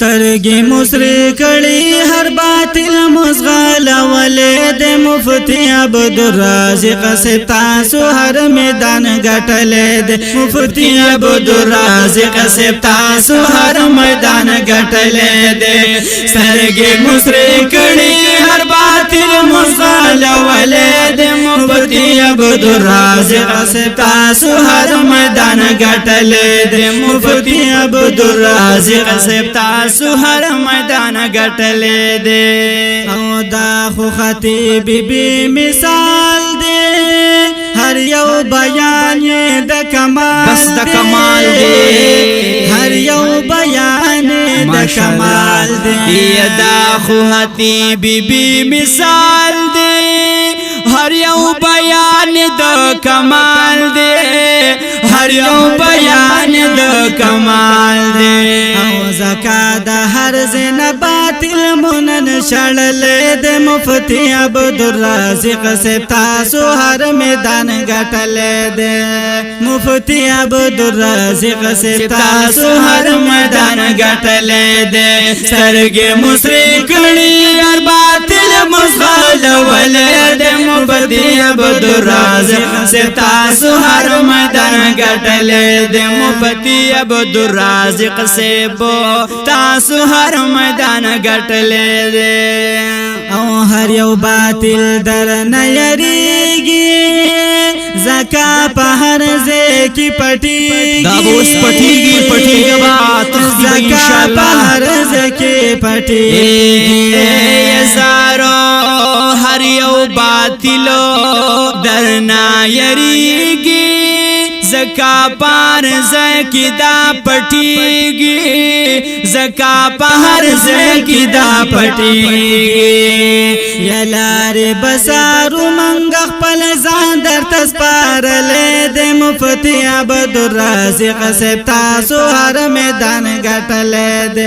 سترګې مسری کړي هر باطل مزغل ولید مفتی عبدالرازق سے تاسو هر میدان ګټلې د مفتی عبدالرازق سے تاسو هر میدان ګټلې د سترګې مسری کړي هر باطل مزغل ولید مفتی عبدالرازق سے تاسو هر میدان ګټلې د مفتی عبدالرازق سے تاسو هر میدان ګټلې دې او دا خو خطیب بی مثال دې هر یو بیان د کمال بس د کمال دې هر یو بیان د کمال دې دا خو خطیب بی مثال دې هر یو بیان د کمال دې هر یو بیان د کمال دې او زکات هر زین باطل منن شړل د مفتی عبدالرازق سے تاسو هر میدان ګټلې د مفتی عبدالرازق سے تاسو هر میدان ګټلې د سترګې مسری کړي هر باطل مزغل ولید مفتی عبدالرازق سے تاسو هر میدان ګټلې د مفتی عبدالرازق سے بو تاسو هر میدان ګټلې دې او هر یو باطل در نه یریږي زکا په هر ځای کې پټیږي دا اوس پټیږي با تختی ان شاء الله په هر ځای کې پټیږي زارو هر یو باطل در نه یریږي زکا پار زکی دا پټیږي زکا پار زکی دا پټیږي یلار بسارو منګ خپل ځان در تسپارلې د مفتی عبدالرازق سے تاسو هر میدان ګټلې د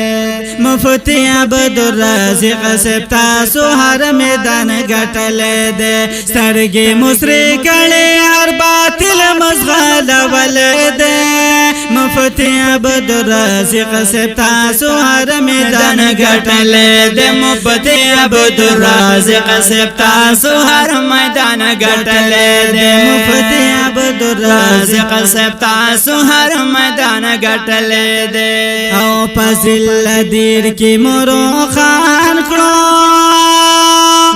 مفتی عبدالرازق سے تاسو هر میدان ګټلې د سترګې مسری کړي هر باطل مزغل ولید مفتی عبدالرازق سے تاسو هر میدان ګټلې د مفتی عبدالرازق سے تاسو هر میدان ګټلې د مفتی عبدالرازق سے تاسو هر میدان ګټلې د او فضل دیر کی مرو خان کړو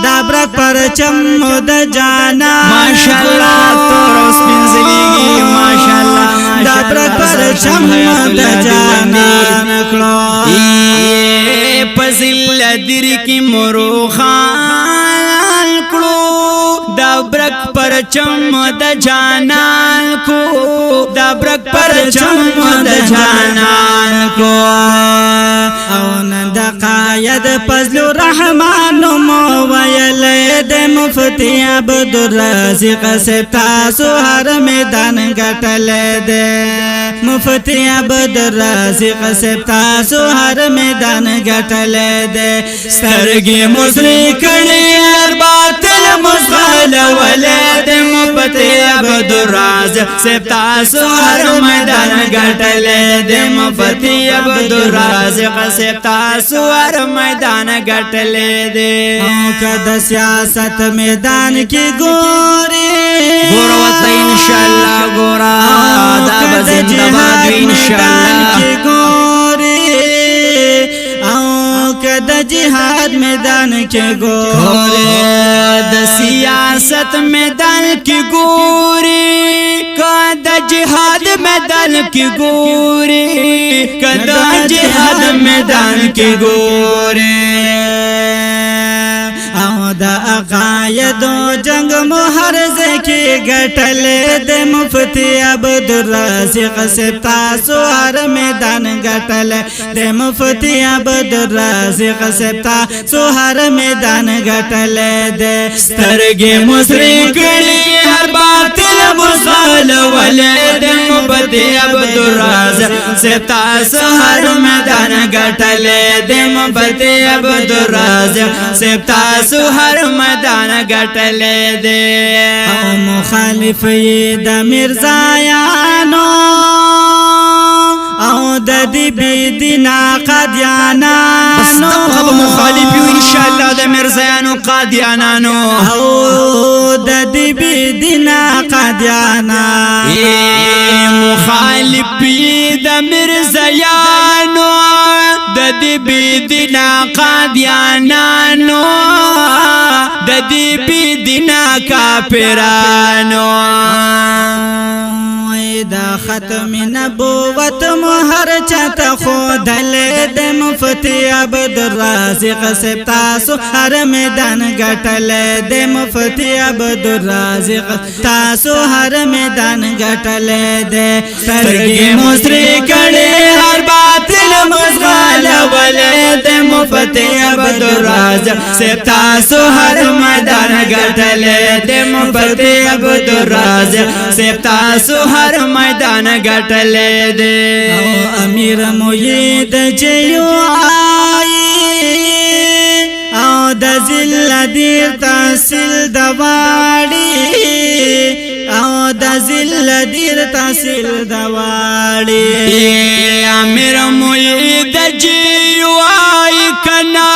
دا برک پرچم د جانا ماشاءالله تورس پنځلېږي ماشاءالله دا برک پرچم د جانا نکړو فضل دیر کی مرو خان کړو دا برک پرچم د جانان کو دا برک پرچم د جانان کو او نن د قاید فضل الرحمن مو ویل د مفتی عبدالرازق سے تاسو هر میدان ګټلې د مفتی عبدالرازق سے تاسو هر میدان ګټلې د سترګې مسری کړي هر باطل مزغل ولید مفتی عبدالرازق سے تاسو هر میدان ګټلې د مفتی عبدالرازق سے تاسو هر میدان ګټلې د او کده سیاست میدان کې ګوري ګور وته ان شاء الله ګورا دا زنده‌باد ان شاء الله او کده جهاد میدان کې ګوري د سیاست میدان کې ګوري کده جهاد میدان کې ګوري کده جهاد میدان کې ګوري او دا عقاید جنگ محرز کی گٹلے دے مفتی عبدالرازق سے تاسو ہر میدان گٹلے دے مفتی عبدالرازق سے تاسو ہر میدان گٹلے دے سترگی مسری کلی ہر باطل مصال ولے دے مفتی عبدالرازق سے تاسو ہر میدان گٹلے دے مفتی عبدالرازق سے تاسو ہر میدان گٹلے دے او مخالف د مرزایانو او د دی بی دینا قدیانا قادیانانو او د دې بی دینا قادیانا مخالفی د مرزیانو د دې بی دینا قادیانانو د دې بی دینا کافرانو دا ختم نبوت مهر چاته خودل د مفتی عبدالرازق صاحب تاسو هر میدان ګټل د مفتی عبدالرازق تاسو هر میدان ګټل د سترګې مصری کړي هر باطل مزغال ولې د مفتی عبدالرازق صاحب تاسو هر میدان ګټل د مفتی عبدالرازق صاحب تاسو هر میدان ګټلې دې او امیر موید جیو آئی او د ذل دیر تحصیل دواړي او د ذل دیر تحصیل دواړي امیر موید جیو آئی کنا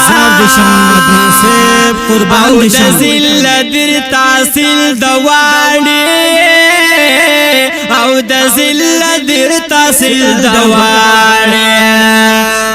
صاحب قربان او د ذل دیر تحصیل دواړي او د ذل دیر تحصیل دواړي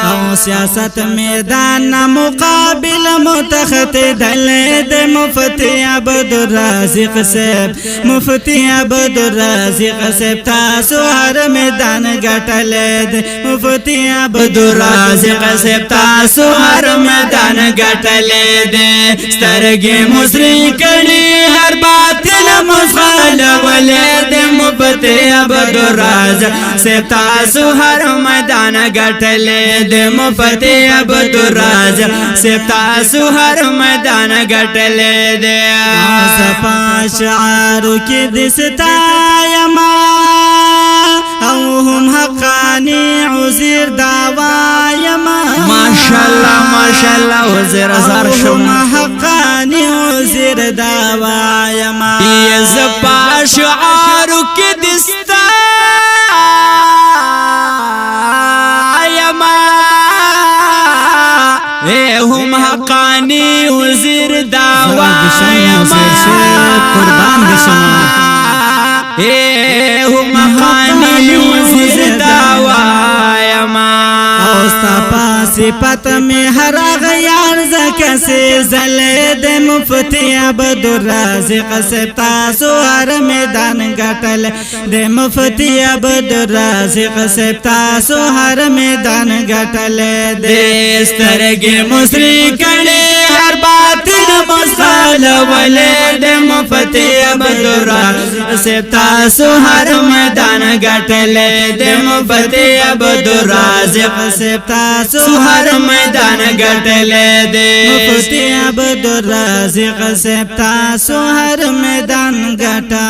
او سیاست میدان مقابل متخت دل د مفتی عبدالرازق صاحب مفتی عبدالرازق صاحب تاسو هر میدان ګټل د مفتی عبدالرازق صاحب تاسو هر میدان ګټل دې سترګې مصری کړي هر باطل مخال ولې د مفتی عبدالرازق صاحب تاسو هر میدان ګټل د مفتی عبدالرازق صاحب تاسو هر میدان ګټل دې صفا شعارو کې دستا یما او هم حقانی عزیر دعوا یما ماشاءالله وزیر ازار شما حقانی عزیر دعوا یما صفا شعارو کې دستا هم حقانی وزیر دعوا قربان بشما هم حقانی وزیر دعوا اوستا صفت میں ہر غیار زکا سے زلد مفتی عبدالرازق صاحب تاسو ہر میدان گٹل د مفتی عبدالرازق صاحب تاسو ہر میدان گٹل دے سترګې مصری کړي هر باطل مصال ولې د مفتی عبدالرازق صاحب تاسو هر میدان گټل د مفتی عبدالرازق صاحب تاسو هر میدان گټل دے مفتی عبدالرازق صاحب تاسو ہر میدان گٹا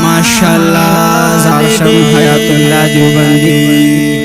ماشاءاللہ زار شم حیات اللہ دیوبندی